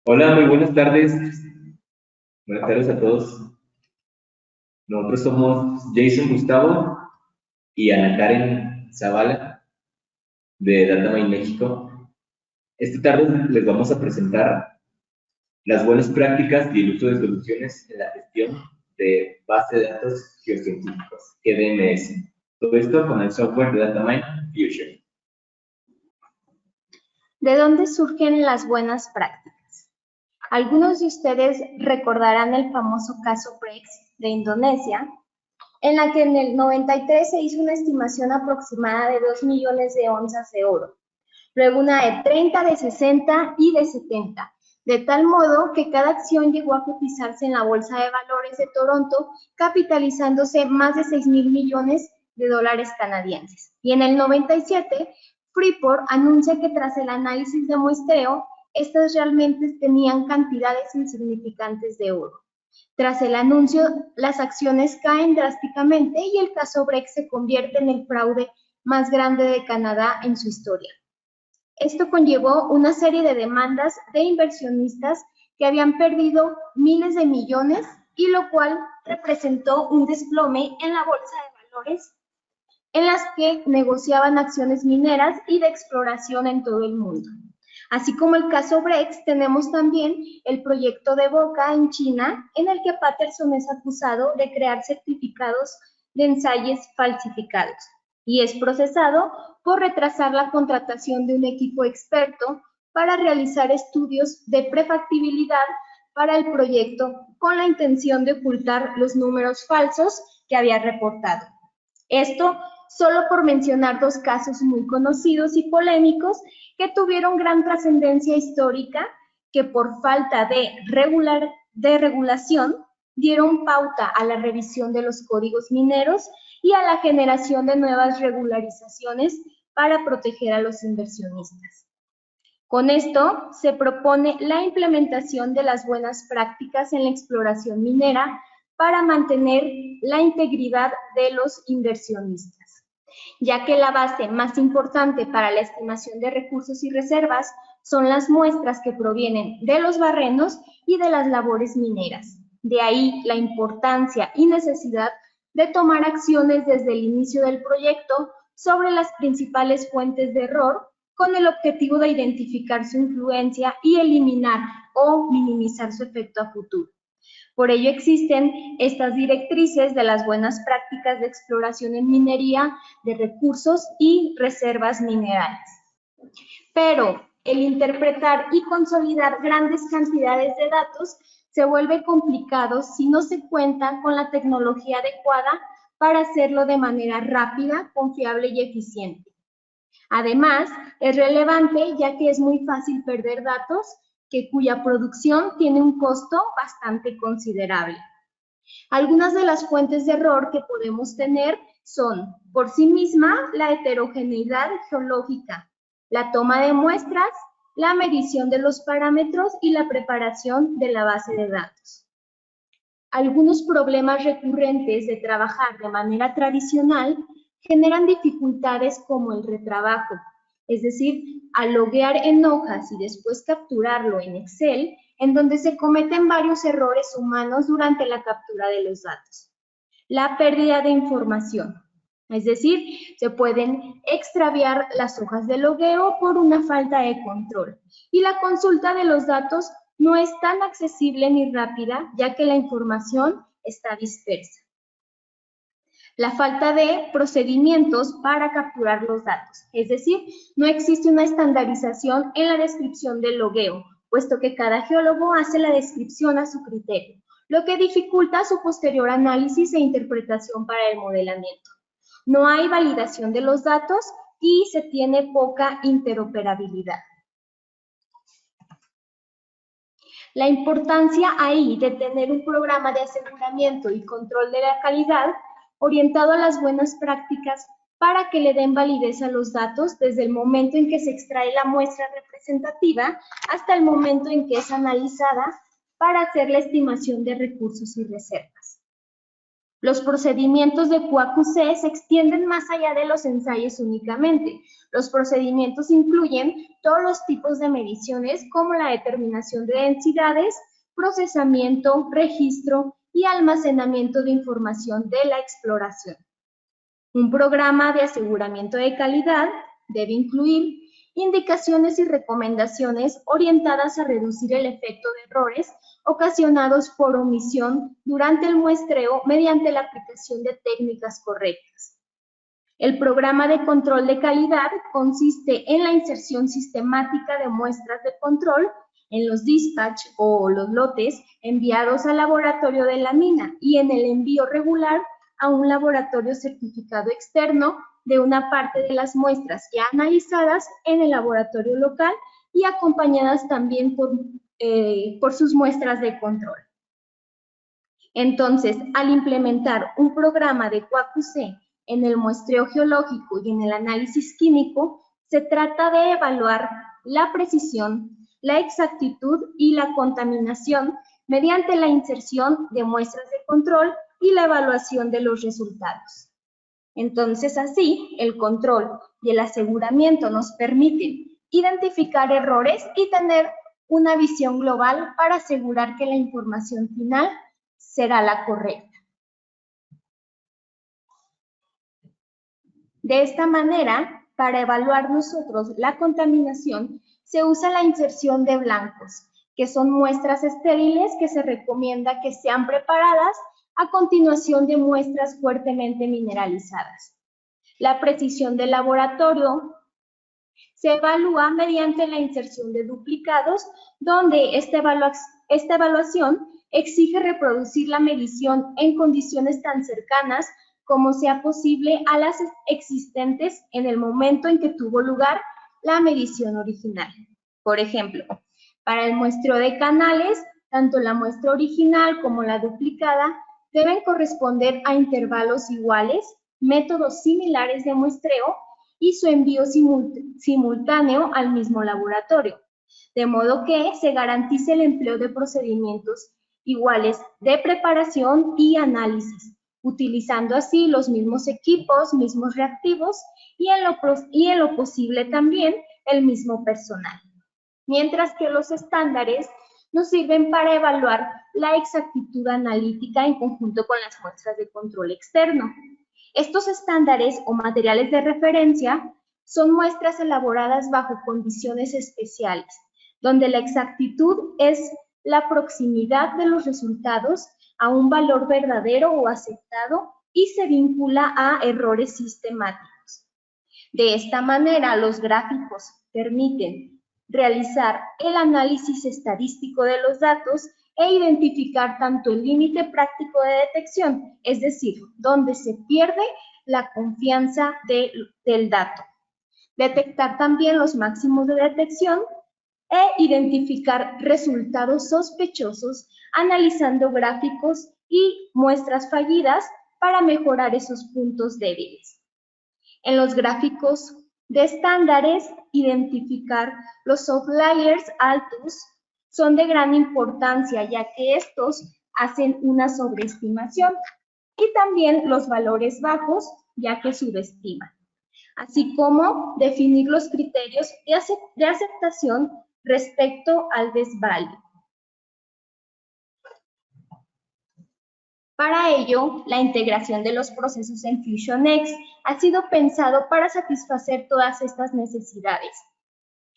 Hola, muy buenas tardes. Buenas tardes a todos. Nosotros somos Jason Gustavo y Ana Karen Zavala de DataMine México. Esta tarde les vamos a presentar las buenas prácticas y el uso de soluciones en la gestión de base de datos geocientíficos, GDMS. Todo esto con el software de DataMine Fusion. ¿De dónde surgen las buenas prácticas? Algunos de ustedes recordarán el famoso caso PREX de Indonesia, en la que en el 93 se hizo una estimación aproximada de 2 millones de onzas de oro, luego una de 30, de 60 y de 70, de tal modo que cada acción llegó a cotizarse en la Bolsa de Valores de Toronto, capitalizándose más de 6,000 millones de dólares canadienses. Y en el 97, Freeport anuncia que tras el análisis de muestreo, estas realmente tenían cantidades insignificantes de oro. Tras el anuncio, las acciones caen drásticamente y el caso Brex se convierte en el fraude más grande de Canadá en su historia. Esto conllevó una serie de demandas de inversionistas que habían perdido miles de millones y lo cual representó un desplome en la bolsa de valores en las que negociaban acciones mineras y de exploración en todo el mundo. Así como el caso Brex, tenemos también el proyecto de Boca en China, en el que Patterson es acusado de crear certificados de ensayos falsificados y es procesado por retrasar la contratación de un equipo experto para realizar estudios de prefactibilidad para el proyecto con la intención de ocultar los números falsos que había reportado. Esto solo por mencionar dos casos muy conocidos y polémicos que tuvieron gran trascendencia histórica, que por falta de regulación dieron pauta a la revisión de los códigos mineros y a la generación de nuevas regularizaciones para proteger a los inversionistas. Con esto se propone la implementación de las buenas prácticas en la exploración minera para mantener la integridad de los inversionistas, ya que la base más importante para la estimación de recursos y reservas son las muestras que provienen de los barrenos y de las labores mineras. De ahí la importancia y necesidad de tomar acciones desde el inicio del proyecto sobre las principales fuentes de error con el objetivo de identificar su influencia y eliminar o minimizar su efecto a futuro. Por ello existen estas directrices de las buenas prácticas de exploración en minería de recursos y reservas minerales. Pero el interpretar y consolidar grandes cantidades de datos se vuelve complicado si no se cuenta con la tecnología adecuada para hacerlo de manera rápida, confiable y eficiente. Además, es relevante ya que es muy fácil perder datos cuya producción tiene un costo bastante considerable. Algunas de las fuentes de error que podemos tener son, por sí misma, la heterogeneidad geológica, la toma de muestras, la medición de los parámetros y la preparación de la base de datos. Algunos problemas recurrentes de trabajar de manera tradicional generan dificultades como el retrabajo, es decir, al loguear en hojas y después capturarlo en Excel, en donde se cometen varios errores humanos durante la captura de los datos. La pérdida de información, es decir, se pueden extraviar las hojas de logueo por una falta de control y la consulta de los datos no es tan accesible ni rápida, ya que la información está dispersa. La falta de procedimientos para capturar los datos, es decir, no existe una estandarización en la descripción del logueo, puesto que cada geólogo hace la descripción a su criterio, lo que dificulta su posterior análisis e interpretación para el modelamiento. No hay validación de los datos y se tiene poca interoperabilidad. La importancia ahí de tener un programa de aseguramiento y control de la calidad orientado a las buenas prácticas para que le den validez a los datos desde el momento en que se extrae la muestra representativa hasta el momento en que es analizada para hacer la estimación de recursos y reservas. Los procedimientos de QA/QC se extienden más allá de los ensayos únicamente. Los procedimientos incluyen todos los tipos de mediciones como la determinación de densidades, procesamiento, registro y almacenamiento de información de la exploración. Un programa de aseguramiento de calidad debe incluir indicaciones y recomendaciones orientadas a reducir el efecto de errores ocasionados por omisión durante el muestreo mediante la aplicación de técnicas correctas. El programa de control de calidad consiste en la inserción sistemática de muestras de control en los dispatch o los lotes enviados al laboratorio de la mina y en el envío regular a un laboratorio certificado externo de una parte de las muestras ya analizadas en el laboratorio local y acompañadas también por sus muestras de control. Entonces, al implementar un programa de QA/QC en el muestreo geológico y en el análisis químico, se trata de evaluar la precisión, la exactitud y la contaminación mediante la inserción de muestras de control y la evaluación de los resultados. Entonces, así, el control y el aseguramiento nos permiten identificar errores y tener una visión global para asegurar que la información final será la correcta. De esta manera, para evaluar nosotros la contaminación, se usa la inserción de blancos, que son muestras estériles que se recomienda que sean preparadas a continuación de muestras fuertemente mineralizadas. La precisión del laboratorio se evalúa mediante la inserción de duplicados, donde esta evaluación exige reproducir la medición en condiciones tan cercanas como sea posible a las existentes en el momento en que tuvo lugar la medición original. Por ejemplo, para el muestreo de canales, tanto la muestra original como la duplicada deben corresponder a intervalos iguales, métodos similares de muestreo y su envío simultáneo al mismo laboratorio, de modo que se garantice el empleo de procedimientos iguales de preparación y análisis, utilizando así los mismos equipos, mismos reactivos y en lo posible también el mismo personal. Mientras que los estándares nos sirven para evaluar la exactitud analítica en conjunto con las muestras de control externo. Estos estándares o materiales de referencia son muestras elaboradas bajo condiciones especiales, donde la exactitud es la proximidad de los resultados a un valor verdadero o aceptado y se vincula a errores sistemáticos. De esta manera, los gráficos permiten realizar el análisis estadístico de los datos e identificar tanto el límite práctico de detección, es decir, donde se pierde la confianza del dato. Detectar también los máximos de detección e identificar resultados sospechosos analizando gráficos y muestras fallidas para mejorar esos puntos débiles. En los gráficos de estándares, identificar los outliers altos son de gran importancia, ya que estos hacen una sobreestimación, y también los valores bajos, ya que subestiman, así como definir los criterios de aceptación respecto al desvalue. Para ello, la integración de los procesos en FusionX ha sido pensado para satisfacer todas estas necesidades.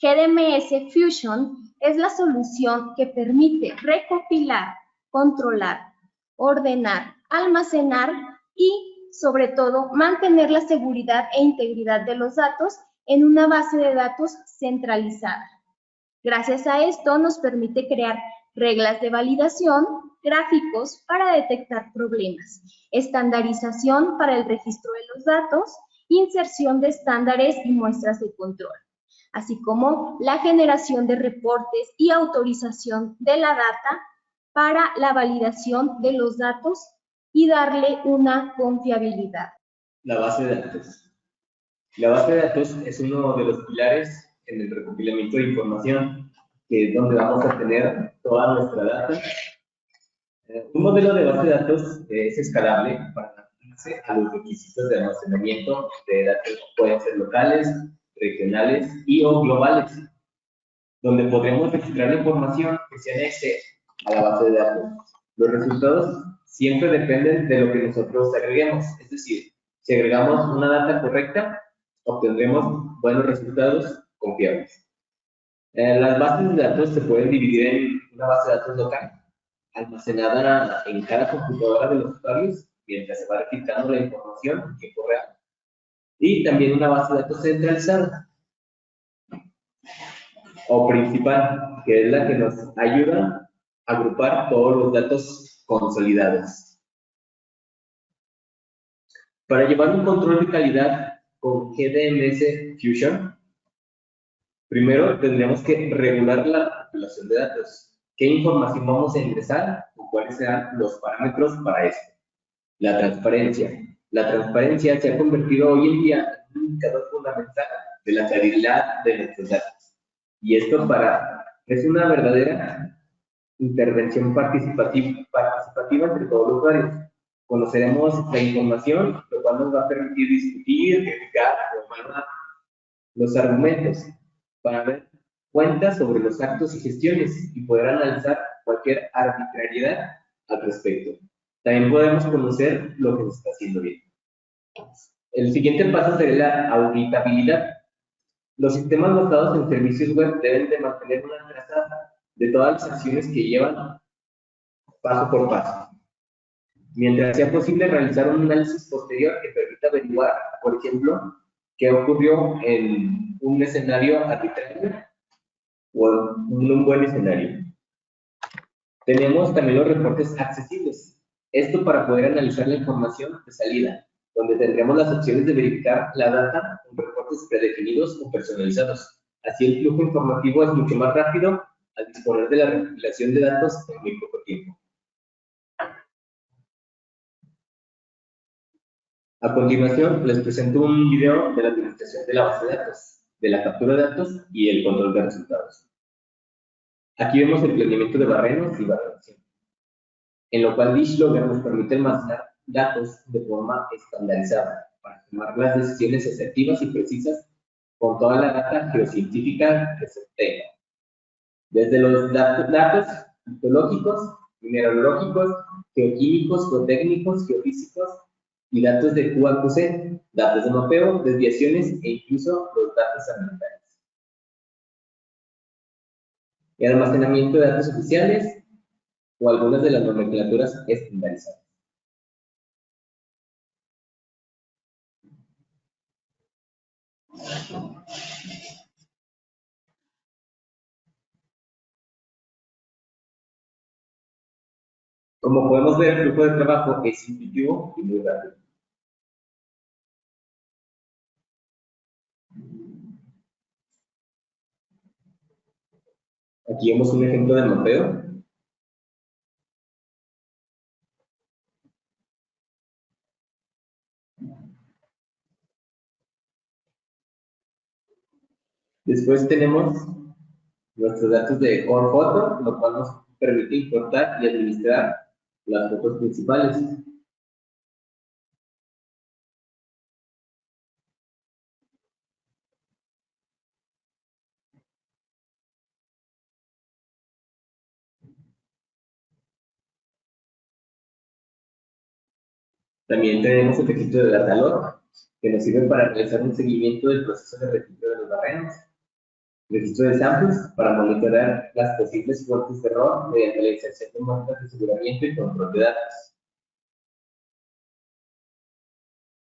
GDMS Fusion es la solución que permite recopilar, controlar, ordenar, almacenar y, sobre todo, mantener la seguridad e integridad de los datos en una base de datos centralizada. Gracias a esto nos permite crear reglas de validación, gráficos para detectar problemas, estandarización para el registro de los datos, inserción de estándares y muestras de control, así como la generación de reportes y autorización de la data para la validación de los datos y darle una confiabilidad. La base de datos. La base de datos es uno de los pilares en el recopilamiento de información, que es donde vamos a tener toda nuestra data, Un modelo de base de datos es escalable para adaptarse a los requisitos de almacenamiento de datos, pueden ser locales, regionales y o globales, donde podremos registrar la información que se anexe a la base de datos. Los resultados siempre dependen de lo que nosotros agreguemos, es decir, si agregamos una data correcta, obtendremos buenos resultados confiables. Las bases de datos se pueden dividir en una base de datos local, almacenada en cada computadora de los usuarios, mientras se va registrando la información en tiempo real. Y también una base de datos centralizada o principal, que es la que nos ayuda a agrupar todos los datos consolidados. Para llevar un control de calidad con GDMS Fusion, primero tendríamos que regular la relación de datos. ¿Qué información vamos a ingresar o cuáles serán los parámetros para esto? La transparencia. La transparencia se ha convertido hoy en día en un indicador fundamental de la claridad de nuestros datos. Y esto es una verdadera intervención participativa entre todos los usuarios. Conoceremos la información, lo cual nos va a permitir discutir, verificar o evaluar los argumentos para ver cuentas sobre los actos y gestiones y poder analizar cualquier arbitrariedad al respecto. También podemos conocer lo que se está haciendo bien. El siguiente paso sería la auditabilidad. Los sistemas basados en servicios web deben de mantener una traza de todas las acciones que llevan paso por paso. Mientras sea posible realizar un análisis posterior que permita averiguar, por ejemplo, qué ocurrió en un escenario arbitrario o en un buen escenario. Tenemos también los reportes accesibles. Esto para poder analizar la información de salida, donde tendremos las opciones de verificar la data con reportes predefinidos o personalizados. Así el flujo informativo es mucho más rápido al disponer de la recopilación de datos en muy poco tiempo. A continuación, les presento un video de la administración de la base de datos, de la captura de datos y el control de resultados. Aquí vemos el planeamiento de barrenos y barrenación, en lo cual Dishlogger nos permite almacenar datos de forma estandarizada para tomar las decisiones asertivas y precisas con toda la data geocientífica que se tenga. Desde los datos histológicos, mineralógicos, geoquímicos, geotécnicos, geofísicos y datos de QAQC, datos de mapeo, desviaciones e incluso los datos ambientales. El almacenamiento de datos oficiales o algunas de las nomenclaturas estandarizadas. Como podemos ver, el flujo de trabajo es intuitivo y muy rápido. Aquí vemos un ejemplo de mapeo. Después tenemos nuestros datos de Core Photo, lo cual nos permite importar y administrar las fotos principales. También tenemos el registro de Datalog, que nos sirve para realizar un seguimiento del proceso de registro de los barrenos. Registro de samples para monitorear las posibles fuentes de error mediante la inserción de muestras de aseguramiento y control de datos.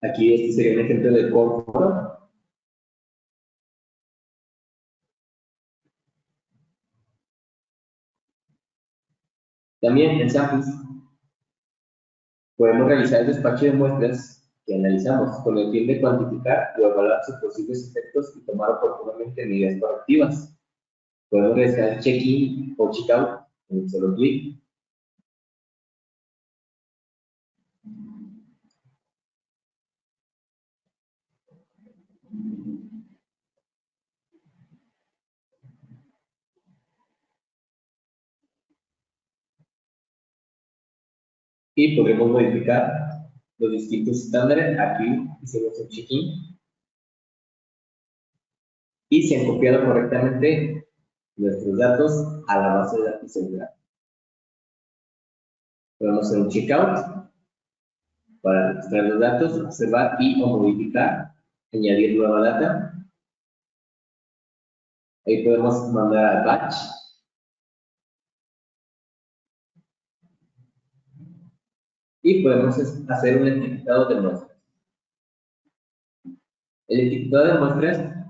Aquí este sería un ejemplo de Core Photo. También en samples podemos realizar el despacho de muestras que analizamos con el fin de cuantificar o evaluar sus posibles efectos y tomar oportunamente medidas correctivas. Podemos realizar check-in o check-out en un solo clic. y podremos modificar los distintos estándares. Aquí hicimos un check-in y se han copiado correctamente nuestros datos a la base de datos central. Podemos hacer un checkout para registrar los datos, observar y o modificar, añadir nueva data. Ahí podemos mandar al batch. Y podemos hacer un etiquetado de muestras. El etiquetado de muestras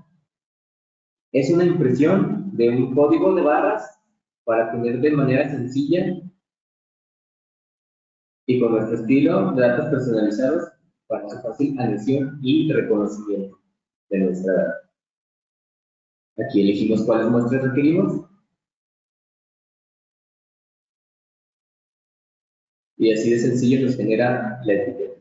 es una impresión de un código de barras para tener de manera sencilla y con nuestro estilo de datos personalizados para su fácil anexión y reconocimiento de nuestra data. Aquí elegimos cuáles muestras requerimos y así de sencillo nos genera la etiqueta.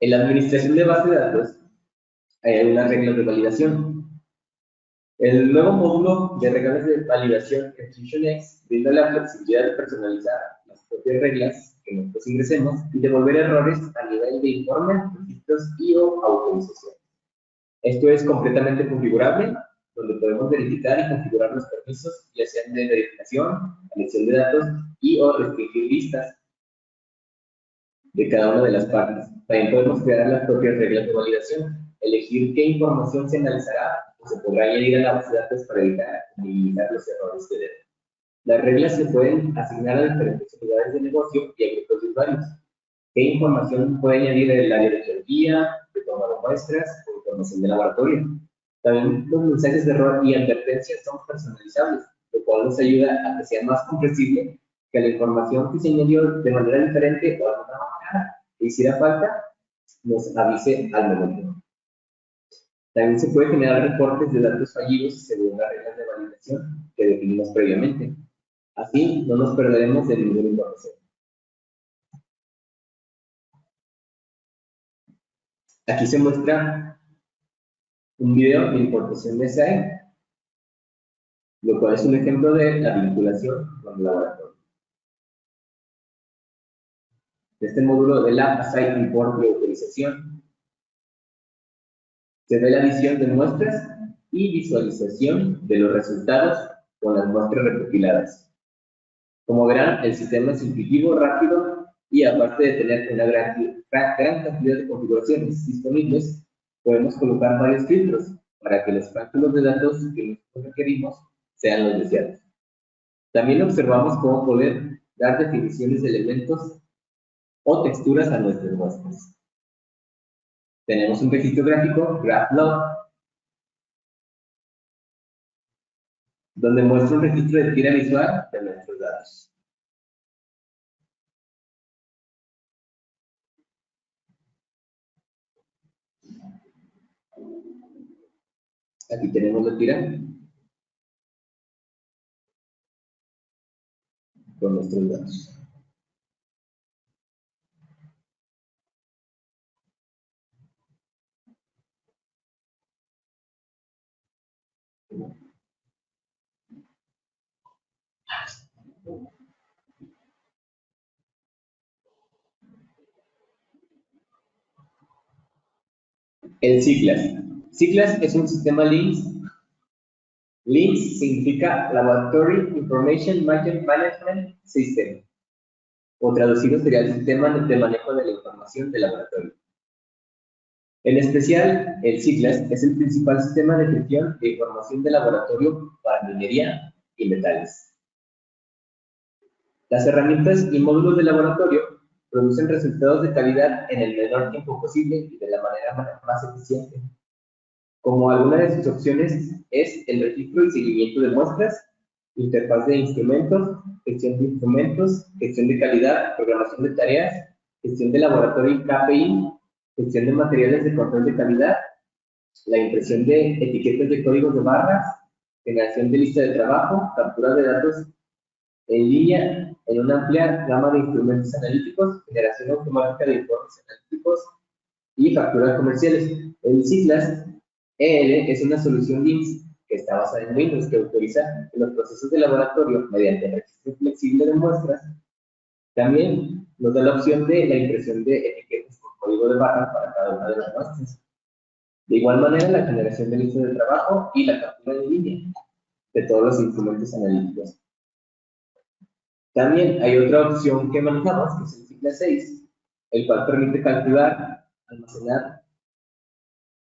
En la administración de base de datos hay unas reglas de validación. El nuevo módulo de reglas de validación FusionX brinda la flexibilidad de personalizar las propias reglas que nosotros ingresemos y devolver errores a nivel de informes, registros y o autorización. Esto es completamente configurable, donde podemos verificar y configurar los permisos, ya sean de verificación, anexión de datos y o restringir listas de cada una de las partes. También podemos crear las propias reglas de validación, elegir qué información se analizará o se podrá añadir a la base de datos para evitar y minimizar los errores de data. Las reglas se pueden asignar a diferentes unidades de negocio y a grupos de usuarios. ¿Qué información puede añadir el área de teoría, de toma de muestras o información de laboratorio? También los mensajes de error y advertencias son personalizables, lo cual nos ayuda a que sea más comprensible que la información que se añadió de manera diferente o alguna manera que hiciera falta nos avise al momento. También se puede generar reportes de datos fallidos según las reglas de validación que definimos previamente. Así no nos perderemos de ninguna información. Aquí se muestra un video de importación de SAE, lo cual es un ejemplo de la vinculación con el laboratorio. Este módulo de la Site Import y Autorización se ve la adición de muestras y visualización de los resultados con las muestras recopiladas. Como verán, el sistema es intuitivo, rápido y aparte de tener una gran cantidad de configuraciones disponibles, podemos colocar varios filtros para que los cálculos de datos que nosotros requerimos sean los deseados. También observamos cómo poder dar definiciones de elementos o texturas a nuestras muestras. Tenemos un registro gráfico, GraphLog, donde muestra un registro de tira visual de nuestros datos. Aquí tenemos la tira con nuestros datos. El CICLAS. CICLAS es un sistema LIMS. LIMS significa Laboratory Information Management System, o traducido sería el sistema de manejo de la información del laboratorio. En especial, el CICLAS es el principal sistema de gestión de información de laboratorio para minería y metales. Las herramientas y módulos de laboratorio producen resultados de calidad en el menor tiempo posible y de la manera más eficiente. Como alguna de sus opciones es el registro y seguimiento de muestras, interfaz de instrumentos, gestión de instrumentos, gestión de calidad, programación de tareas, gestión de laboratorio y KPI, gestión de materiales de control de calidad, la impresión de etiquetas de códigos de barras, generación de lista de trabajo, captura de datos en línea en una amplia gama de instrumentos analíticos, generación automática de informes analíticos y facturas comerciales. El CICLAS EL es una solución LIMS que está basada en Windows, que autoriza que los procesos de laboratorio, mediante el registro flexible de muestras, también nos da la opción de la impresión de etiquetas con código de barra para cada una de las muestras. De igual manera, la generación de listas de trabajo y la captura en línea de todos los instrumentos analíticos. También hay otra opción que manejamos, que es el CICLAS 6, el cual permite calcular, almacenar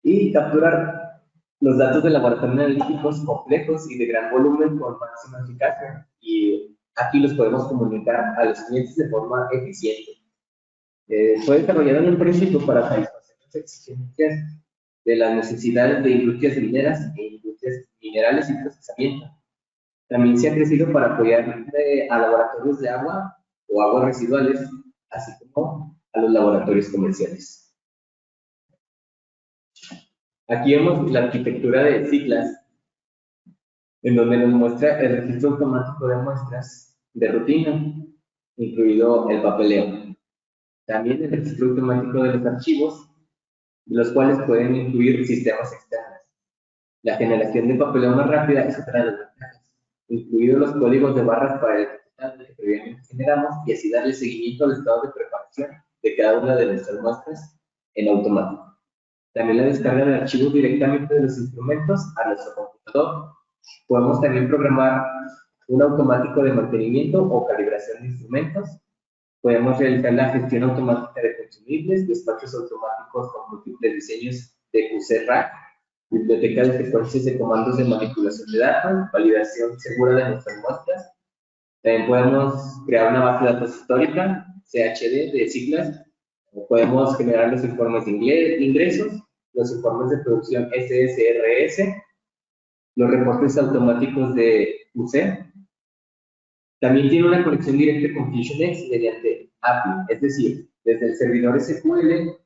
y capturar los datos de laboratorio analíticos complejos y de gran volumen con máxima eficacia. Y aquí los podemos comunicar a los clientes de forma eficiente. Fue desarrollado en un principio para satisfacer las exigencias de las necesidades de industrias mineras e industrias minerales y procesamiento. También se ha crecido para apoyar a laboratorios de agua o aguas residuales, así como a los laboratorios comerciales. Aquí vemos la arquitectura de CICLAS, en donde nos muestra el registro automático de muestras de rutina, incluido el papeleo. También el registro automático de los archivos, los cuales pueden incluir sistemas externos. La generación de papeleo más rápida es otra de las ventajas, incluidos los códigos de barras para el etiquetado que previamente generamos y así darle seguimiento al estado de preparación de cada una de nuestras muestras en automático. También la descarga de archivos directamente de los instrumentos a nuestro computador. Podemos también programar un automático de mantenimiento o calibración de instrumentos. Podemos realizar la gestión automática de consumibles, despachos automáticos con múltiples diseños de QC-RAC, biblioteca de secuencias de comandos de manipulación de datos, validación segura de nuestras muestras. También podemos crear una base de datos histórica, CHD, de CICLAS. Podemos generar los informes de ingresos, los informes de producción SSRS, los reportes automáticos de QC. También tiene una conexión directa con FusionX mediante API, es decir, desde el servidor SQL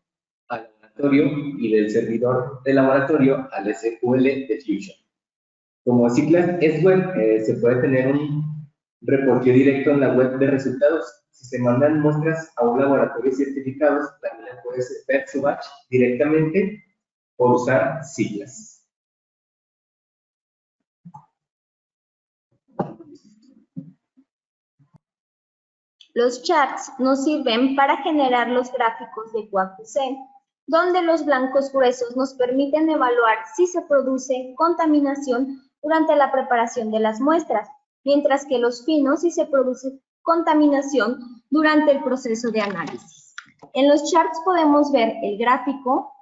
al laboratorio y del servidor de laboratorio al SQL de Fusion. Como CICLAS es web, se puede tener un reporteo directo en la web de resultados. Si se mandan muestras a un laboratorio certificados, también puede ver su batch directamente por usar CICLAS. Los charts nos sirven para generar los gráficos de QA/QC, donde los blancos gruesos nos permiten evaluar si se produce contaminación durante la preparación de las muestras, mientras que los finos si se produce contaminación durante el proceso de análisis. En los charts podemos ver el gráfico,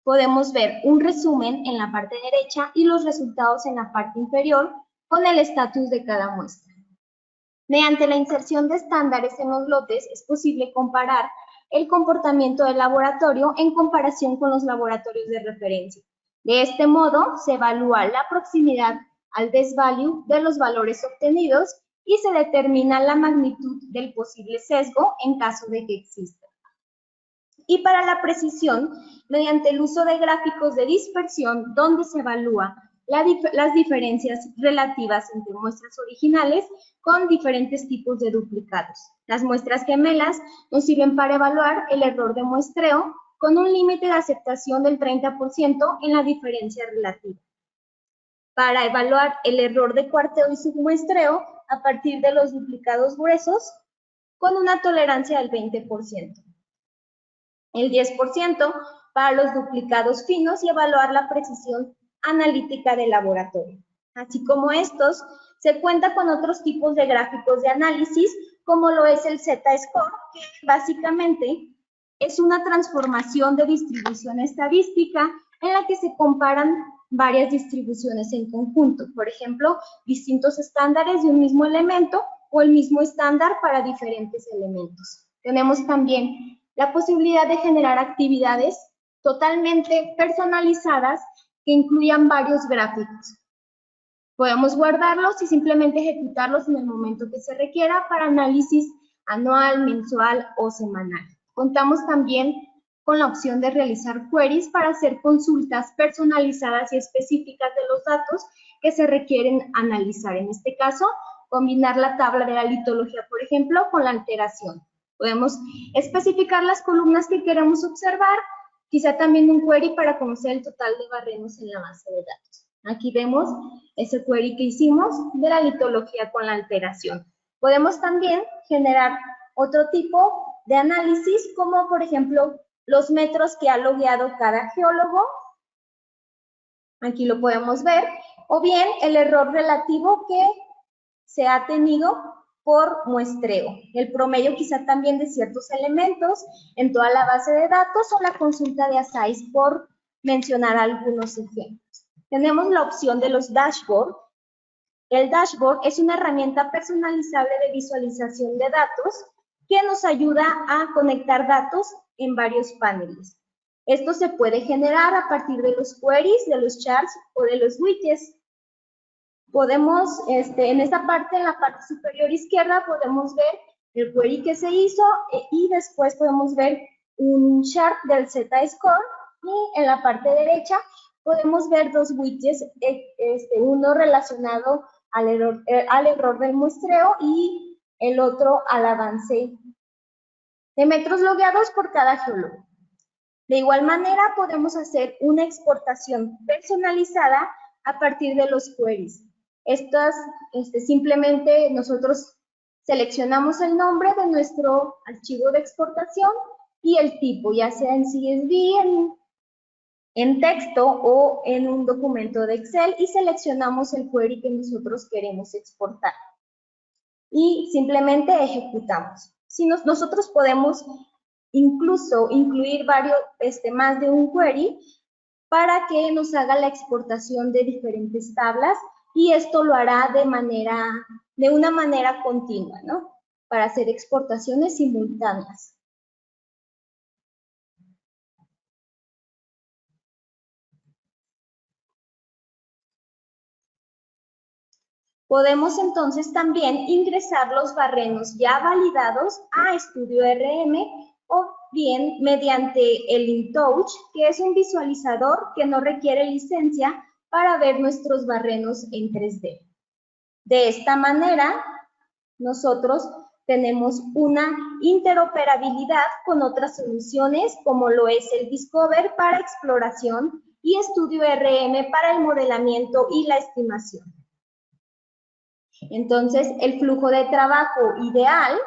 podemos ver un resumen en la parte derecha y los resultados en la parte inferior con el estatus de cada muestra. Mediante la inserción de estándares en los lotes es posible comparar el comportamiento del laboratorio en comparación con los laboratorios de referencia. De este modo, se evalúa la proximidad al desvalue de los valores obtenidos y se determina la magnitud del posible sesgo en caso de que exista. Y para la precisión, mediante el uso de gráficos de dispersión, donde se evalúa las diferencias relativas entre muestras originales con diferentes tipos de duplicados. Las muestras gemelas nos sirven para evaluar el error de muestreo con un límite de aceptación del 30% en la diferencia relativa. Para evaluar el error de cuarteo y submuestreo a partir de los duplicados gruesos con una tolerancia del 20%. El 10% para los duplicados finos y evaluar la precisión analítica del laboratorio. Así como estos, se cuenta con otros tipos de gráficos de análisis, como lo es el Z-Score, que básicamente es una transformación de distribución estadística en la que se comparan varias distribuciones en conjunto. Por ejemplo, distintos estándares de un mismo elemento o el mismo estándar para diferentes elementos. Tenemos también la posibilidad de generar actividades totalmente personalizadas que incluyan varios gráficos. Podemos guardarlos y simplemente ejecutarlos en el momento que se requiera para análisis anual, mensual o semanal. Contamos también con la opción de realizar queries para hacer consultas personalizadas y específicas de los datos que se requieren analizar. En este caso, combinar la tabla de la litología, por ejemplo, con la alteración. Podemos especificar las columnas que queremos observar, quizá también un query para conocer el total de barrenos en la base de datos. Aquí vemos ese query que hicimos de la litología con la alteración. Podemos también generar otro tipo de análisis, como por ejemplo los metros que ha logueado cada geólogo. Aquí lo podemos ver. O bien el error relativo que se ha tenido por muestreo. El promedio quizá también de ciertos elementos en toda la base de datos o la consulta de ASAIS, por mencionar algunos ejemplos. Tenemos la opción de los dashboards. El dashboard es una herramienta personalizable de visualización de datos que nos ayuda a conectar datos en varios paneles. Esto se puede generar a partir de los queries, de los charts o de los widgets. Podemos, en esta parte, en la parte superior izquierda, podemos ver el query que se hizo y después podemos ver un chart del Z-score, y en la parte derecha podemos ver dos widgets, uno relacionado al error del muestreo y el otro al avance de metros logueados por cada geólogo. De igual manera, podemos hacer una exportación personalizada a partir de los queries. Estas, simplemente nosotros seleccionamos el nombre de nuestro archivo de exportación y el tipo, ya sea en CSV, en texto o en un documento de Excel, y seleccionamos el query que nosotros queremos exportar. Y simplemente ejecutamos. Si nosotros podemos incluso incluir más de un query para que nos haga la exportación de diferentes tablas, y esto lo hará de una manera continua, ¿no? Para hacer exportaciones simultáneas. Podemos entonces también ingresar los barrenos ya validados a StudioRM, o bien mediante el InTouch, que es un visualizador que no requiere licencia para ver nuestros barrenos en 3D. De esta manera, nosotros tenemos una interoperabilidad con otras soluciones, como lo es el Discover para exploración y StudioRM para el modelamiento y la estimación. Entonces, el flujo de trabajo ideal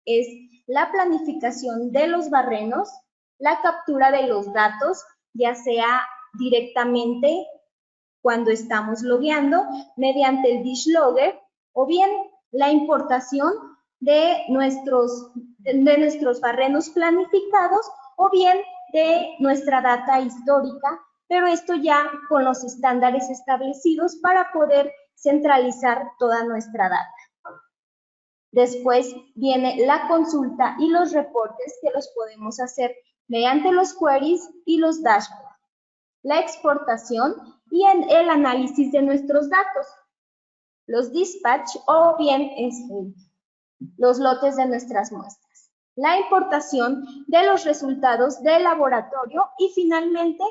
es la planificación de los barrenos, la captura de los datos, ya sea directamente cuando estamos logueando mediante el Dish Logger, o bien la importación de nuestros barrenos planificados, o bien de nuestra data histórica, pero esto ya con los estándares establecidos para poder centralizar toda nuestra data. Después viene la consulta y los reportes, que los podemos hacer mediante los queries y los dashboards, la exportación y el análisis de nuestros datos, los dispatch o bien los lotes de nuestras muestras, la importación de los resultados del laboratorio y finalmente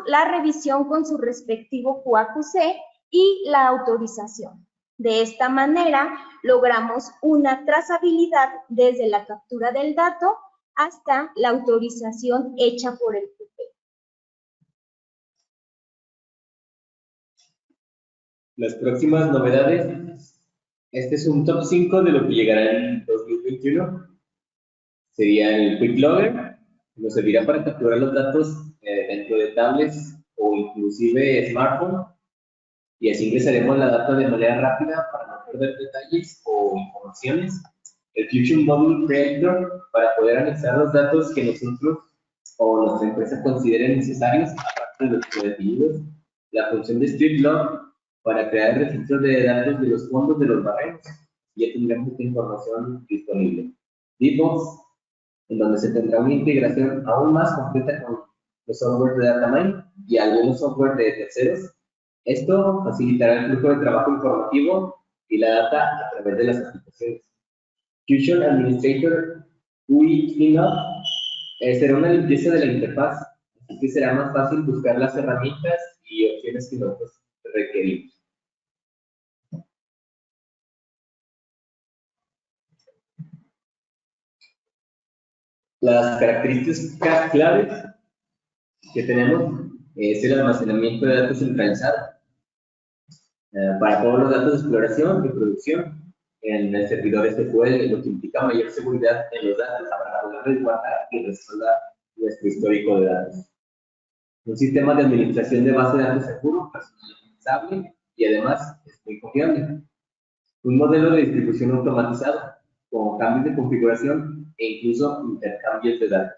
la revisión con su respectivo QA/QC y la autorización. De esta manera, logramos una trazabilidad desde la captura del dato hasta la autorización hecha por el QP. Las próximas novedades, este es un top 5 de lo que llegará en 2021. Sería el Quick Logger, que nos servirá para capturar los datos dentro de tablets o inclusive smartphone, y así ingresaremos la data de manera rápida para no perder detalles o informaciones. El Fusion Module Creator, para poder anexar los datos que nosotros o nuestra empresa consideren necesarios, aparte de los predefinidos. La función de StreetLog, para crear registros de datos de los fondos de los barrenos. Ya tendremos esta información disponible. DevOps, en donde se tendrá una integración aún más completa con los software de DataMine y algunos software de terceros. Esto facilitará el flujo de trabajo informativo y la data a través de las aplicaciones. Fusion Administrator UI Cleanup será una limpieza de la interfaz, así que será más fácil buscar las herramientas y opciones que nosotros requerimos. Las características claves que tenemos es el almacenamiento de datos centralizado para todos los datos de exploración y producción en el servidor SQL, lo que implica mayor seguridad en los datos para poder resguardar y respaldar nuestro histórico de datos. Un sistema de administración de base de datos seguro, personalizable y además es muy confiable. Un modelo de distribución automatizado con cambios de configuración e incluso intercambios de datos.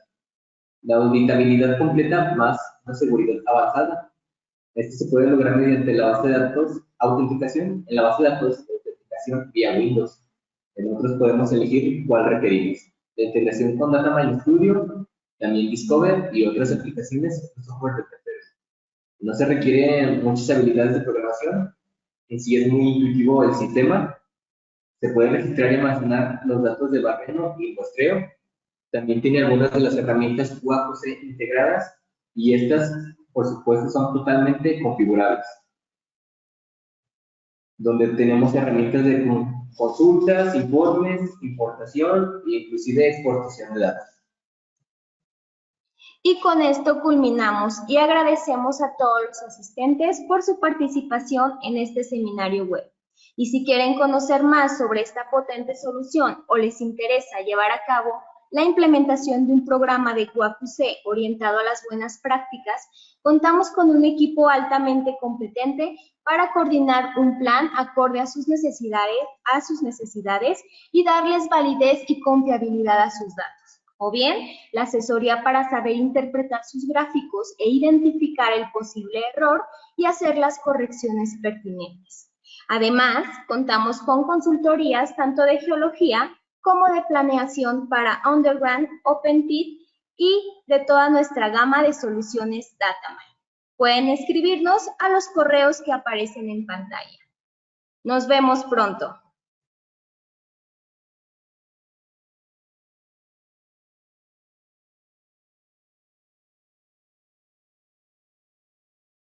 La auditabilidad completa más una seguridad avanzada. Esto se puede lograr mediante la base de datos autenticación, en la base de datos de autenticación vía Windows. En otros podemos elegir cuál requerimos. La integración con Data Studio, también Discover y otras aplicaciones de software de terceros. No se requieren muchas habilidades de programación. En sí es muy intuitivo el sistema. Se puede registrar y almacenar los datos de barreno y muestreo. También tiene algunas de las herramientas QA/QC integradas y estas, por supuesto, son totalmente configurables. Donde tenemos herramientas de consultas, informes, importación e inclusive exportación de datos. Y con esto culminamos y agradecemos a todos los asistentes por su participación en este seminario web. Y si quieren conocer más sobre esta potente solución o les interesa llevar a cabo la implementación de un programa de QA/QC orientado a las buenas prácticas, contamos con un equipo altamente competente para coordinar un plan acorde a sus necesidades y darles validez y confiabilidad a sus datos. O bien, la asesoría para saber interpretar sus gráficos e identificar el posible error y hacer las correcciones pertinentes. Además, contamos con consultorías tanto de geología como de planeación para Underground, Open Pit y de toda nuestra gama de soluciones DataMine. Pueden escribirnos a los correos que aparecen en pantalla. Nos vemos pronto.